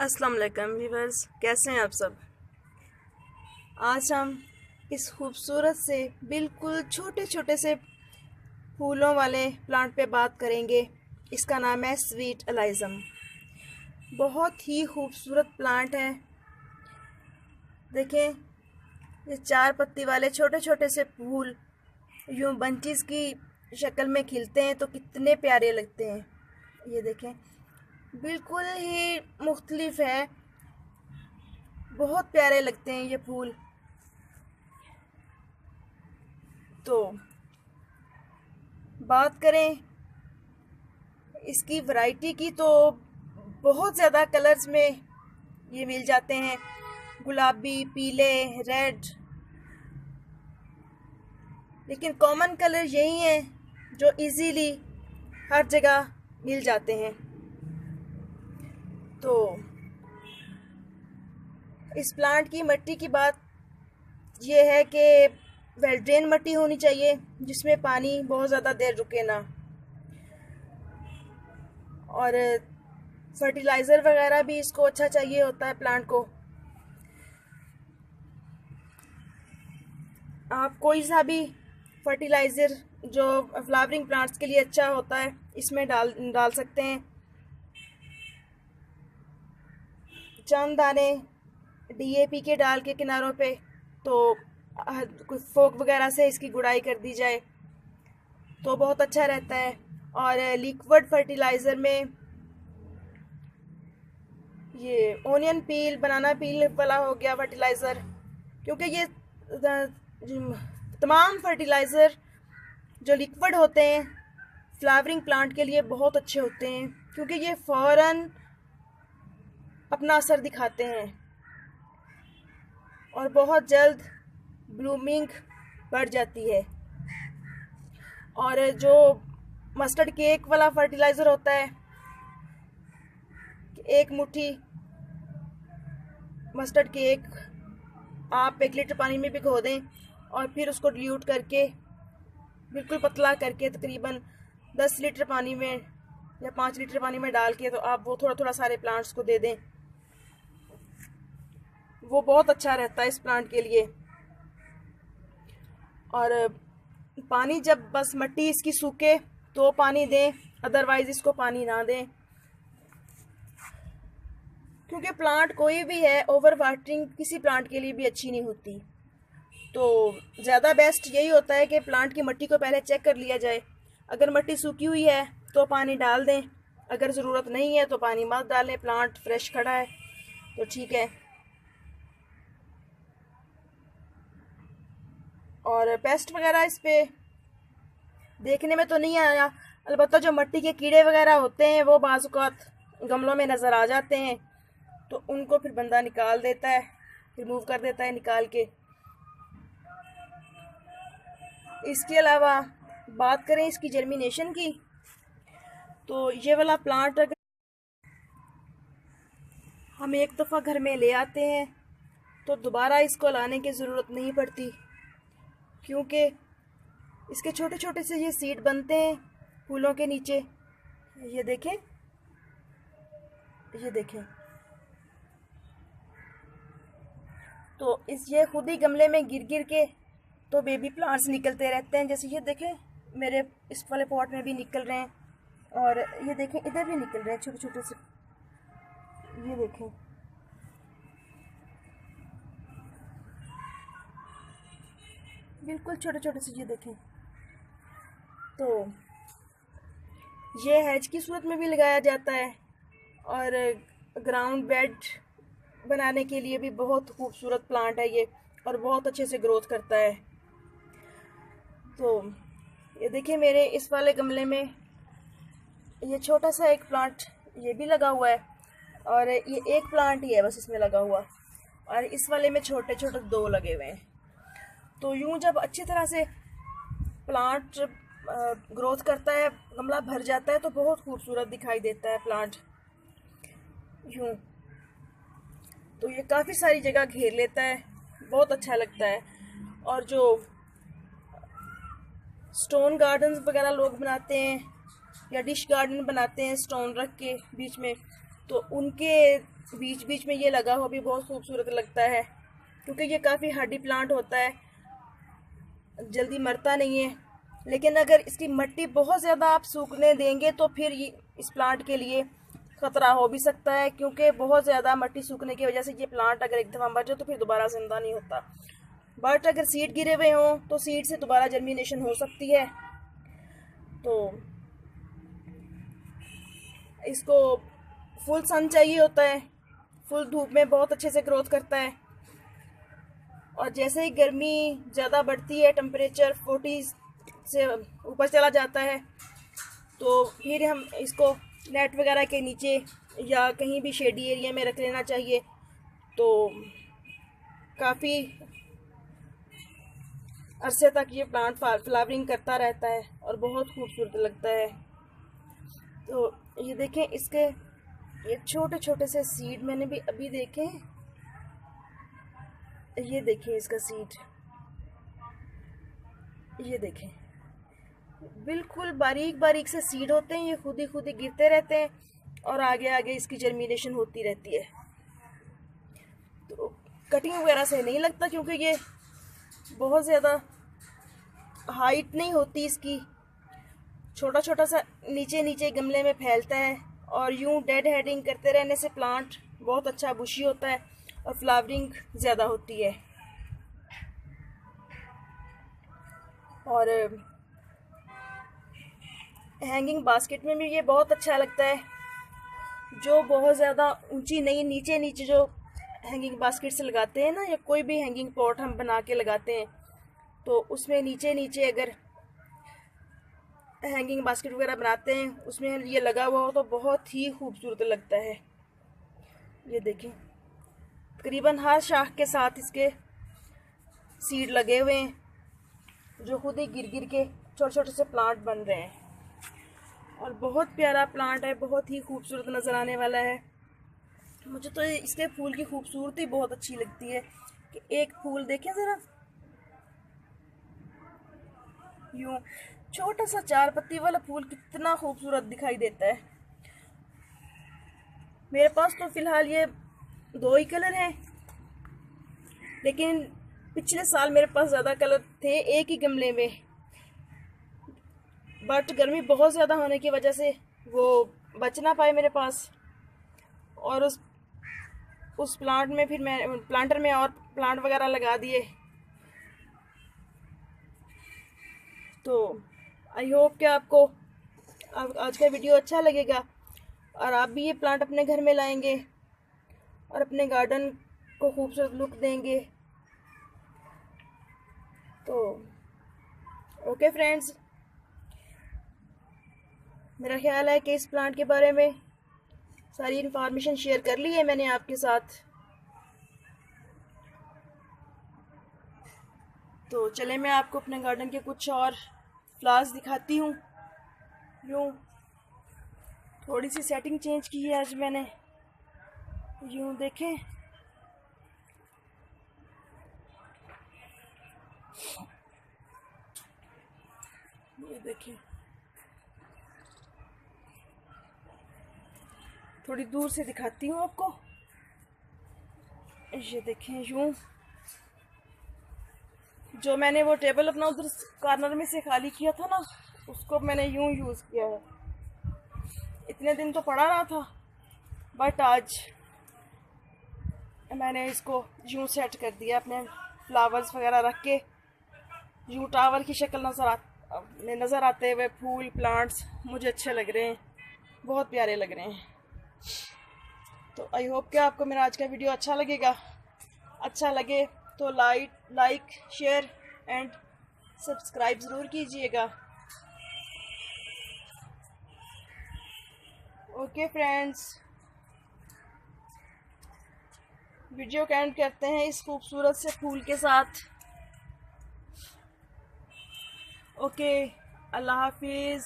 अस्सलाम वालेकुम व्यूवर्स, कैसे हैं आप सब। आज हम इस खूबसूरत से बिल्कुल छोटे छोटे से फूलों वाले प्लांट पे बात करेंगे। इसका नाम है स्वीट एलाइजम। बहुत ही खूबसूरत प्लांट है। देखें, ये 4 पत्ती वाले छोटे छोटे से फूल यूं बंचेस की शक्ल में खिलते हैं तो कितने प्यारे लगते हैं। ये देखें, बिल्कुल ही मुख्तलिफ है, बहुत प्यारे लगते हैं ये फूल। तो बात करें इसकी वैरायटी की तो बहुत ज़्यादा कलर्स में ये मिल जाते हैं, गुलाबी, पीले, रेड। लेकिन कॉमन कलर यही है जो इजीली हर जगह मिल जाते हैं। तो इस प्लांट की मिट्टी की बात यह है कि वेल ड्रेन मिट्टी होनी चाहिए जिसमें पानी बहुत ज़्यादा देर रुके ना, और फर्टिलाइज़र वगैरह भी इसको अच्छा चाहिए होता है प्लांट को। आप कोई सा भी फर्टिलाइज़र जो फ्लावरिंग प्लांट्स के लिए अच्छा होता है इसमें डाल सकते हैं। चंद दाने डीएपी के डाल के किनारों पे, तो कुछ फोक वगैरह से इसकी गुड़ाई कर दी जाए तो बहुत अच्छा रहता है। और लिक्विड फर्टिलाइज़र में ये ओनियन पील, बनाना पील वाला हो गया फर्टिलाइज़र, क्योंकि ये तमाम फर्टिलाइज़र जो लिक्विड होते हैं फ्लावरिंग प्लांट के लिए बहुत अच्छे होते हैं, क्योंकि ये फ़ौरन अपना असर दिखाते हैं और बहुत जल्द ब्लूमिंग बढ़ जाती है। और जो मस्टर्ड केक वाला फर्टिलाइज़र होता है, एक मुट्ठी मस्टर्ड केक आप 1 लीटर पानी में भिगो दें और फिर उसको डिल्यूट करके बिल्कुल पतला करके तकरीबन 10 लीटर पानी में या 5 लीटर पानी में डाल के तो आप वो थोड़ा थोड़ा सारे प्लांट्स को दे दें, वो बहुत अच्छा रहता है इस प्लांट के लिए। और पानी जब बस मिट्टी इसकी सूखे तो पानी दें, अदरवाइज़ इसको पानी ना दें, क्योंकि प्लांट कोई भी है ओवर वाटरिंग किसी प्लांट के लिए भी अच्छी नहीं होती। तो ज़्यादा बेस्ट यही होता है कि प्लांट की मिट्टी को पहले चेक कर लिया जाए। अगर मिट्टी सूखी हुई है तो पानी डाल दें, अगर ज़रूरत नहीं है तो पानी मत डालें, प्लांट फ्रेश खड़ा है तो ठीक है। और पेस्ट वगैरह इस पे देखने में तो नहीं आया, अलबत्ता जो मिट्टी के कीड़े वगैरह होते हैं वो बाज़ औक़ात गमलों में नज़र आ जाते हैं, तो उनको फिर बंदा निकाल देता है, रिमूव कर देता है निकाल के। इसके अलावा बात करें इसकी जर्मिनेशन की, तो ये वाला प्लांट अगर हम एक दफ़ा घर में ले आते हैं तो दोबारा इसको लाने की ज़रूरत नहीं पड़ती, क्योंकि इसके छोटे छोटे से ये सीड बनते हैं फूलों के नीचे। ये देखें, ये देखें, तो ये खुद ही गमले में गिर गिर के तो बेबी प्लांट्स निकलते रहते हैं। जैसे ये देखें, मेरे इस वाले पॉट में भी निकल रहे हैं, और ये देखें इधर भी निकल रहे हैं छोटे छोटे से। ये देखें, बिल्कुल छोटे छोटे से, ये देखें। तो ये हैज की सूरत में भी लगाया जाता है और ग्राउंड बेड बनाने के लिए भी बहुत खूबसूरत प्लांट है ये, और बहुत अच्छे से ग्रोथ करता है। तो ये देखिए, मेरे इस वाले गमले में ये छोटा सा एक प्लांट ये भी लगा हुआ है, और ये एक प्लांट ही है बस इसमें लगा हुआ, और इस वाले में छोटे छोटे 2 लगे हुए हैं। तो यूं जब अच्छी तरह से प्लांट ग्रोथ करता है, गमला भर जाता है, तो बहुत खूबसूरत दिखाई देता है प्लांट यूं। तो ये काफ़ी सारी जगह घेर लेता है, बहुत अच्छा लगता है। और जो स्टोन गार्डन्स वगैरह लोग बनाते हैं या डिश गार्डन बनाते हैं स्टोन रख के बीच में, तो उनके बीच बीच में ये लगा हुआ भी बहुत खूबसूरत लगता है, क्योंकि ये काफ़ी हार्डी प्लांट होता है, जल्दी मरता नहीं है। लेकिन अगर इसकी मिट्टी बहुत ज़्यादा आप सूखने देंगे तो फिर ये इस प्लांट के लिए ख़तरा हो भी सकता है, क्योंकि बहुत ज़्यादा मिट्टी सूखने की वजह से ये प्लांट अगर एक दफ़ा मर जाए तो फिर दोबारा ज़िंदा नहीं होता। बट अगर सीड गिरे हुए हों तो सीड से दोबारा जर्मिनेशन हो सकती है। तो इसको फुल सन चाहिए होता है, फुल धूप में बहुत अच्छे से ग्रोथ करता है। और जैसे ही गर्मी ज़्यादा बढ़ती है, टेम्परेचर 40 से ऊपर चला जाता है, तो फिर हम इसको नेट वगैरह के नीचे या कहीं भी शेडी एरिया में रख लेना चाहिए। तो काफ़ी अरसे तक ये प्लांट फ्लावरिंग करता रहता है और बहुत खूबसूरत लगता है। तो ये देखें, इसके ये छोटे छोटे से सीड मैंने भी अभी देखे, ये देखें इसका सीड, ये देखें बिल्कुल बारीक बारीक से सीड होते हैं। ये खुद ही गिरते रहते हैं और आगे आगे इसकी जर्मिनेशन होती रहती है। तो कटिंग वगैरह से नहीं लगता, क्योंकि ये बहुत ज़्यादा हाइट नहीं होती इसकी, छोटा छोटा सा नीचे नीचे गमले में फैलता है। और यूं डेड हेडिंग करते रहने से प्लांट बहुत अच्छा बुशी होता है और फ्लावरिंग ज़्यादा होती है। और हैंगिंग बास्केट में भी ये बहुत अच्छा लगता है, जो बहुत ज़्यादा ऊंची नहीं, नीचे नीचे जो हैंगिंग बास्केट से लगाते हैं ना, या कोई भी हैंगिंग पॉट हम बना के लगाते हैं, तो उसमें नीचे नीचे अगर हैंगिंग बास्केट वगैरह बनाते हैं, उसमें ये लगा हुआ हो तो बहुत ही खूबसूरत लगता है। ये देखें, तकरीबन हर शाख के साथ इसके सीड लगे हुए हैं, जो खुद ही गिर गिर के छोटे छोटे से प्लांट बन रहे हैं। और बहुत प्यारा प्लांट है, बहुत ही खूबसूरत नज़र आने वाला है। मुझे तो इसके फूल की खूबसूरती बहुत अच्छी लगती है कि एक फूल देखें ज़रा, यूं छोटा सा 4 पत्ती वाला फूल कितना खूबसूरत दिखाई देता है। मेरे पास तो फ़िलहाल ये 2 ही कलर हैं, लेकिन पिछले साल मेरे पास ज़्यादा कलर थे एक ही गमले में, बट गर्मी बहुत ज़्यादा होने की वजह से वो बच ना पाए मेरे पास। और उस प्लांट में फिर मैं प्लांटर में और प्लांट वगैरह लगा दिए। तो आई होप कि आपको आज का वीडियो अच्छा लगेगा और आप भी ये प्लांट अपने घर में लाएंगे और अपने गार्डन को खूबसूरत लुक देंगे। तो ओके फ्रेंड्स, मेरा ख्याल है कि इस प्लांट के बारे में सारी इन्फॉर्मेशन शेयर कर ली है मैंने आपके साथ। तो चले मैं आपको अपने गार्डन के कुछ और फ्लावर्स दिखाती हूँ। यूँ थोड़ी सी सेटिंग चेंज की है आज मैंने, यूँ देखें, ये देखें, थोड़ी दूर से दिखाती हूँ आपको। ये देखें, यूँ जो मैंने वो टेबल अपना उधर कॉर्नर में से खाली किया था ना, उसको मैंने यूँ यूज़ किया है। इतने दिन तो पड़ा रहा था, बट आज मैंने इसको यूँ सेट कर दिया, अपने फ्लावर्स वगैरह रख के यूँ टावर की शक्ल नज़र आते हुए फूल प्लांट्स मुझे अच्छे लग रहे हैं, बहुत प्यारे लग रहे हैं। तो आई होप कि आपको मेरा आज का वीडियो अच्छा लगेगा। अच्छा लगे तो लाइक शेयर एंड सब्सक्राइब ज़रूर कीजिएगा। ओके फ्रेंड्स, वीडियो को एंड करते हैं इस खूबसूरत से फूल के साथ। ओके, अल्लाह हाफिज़।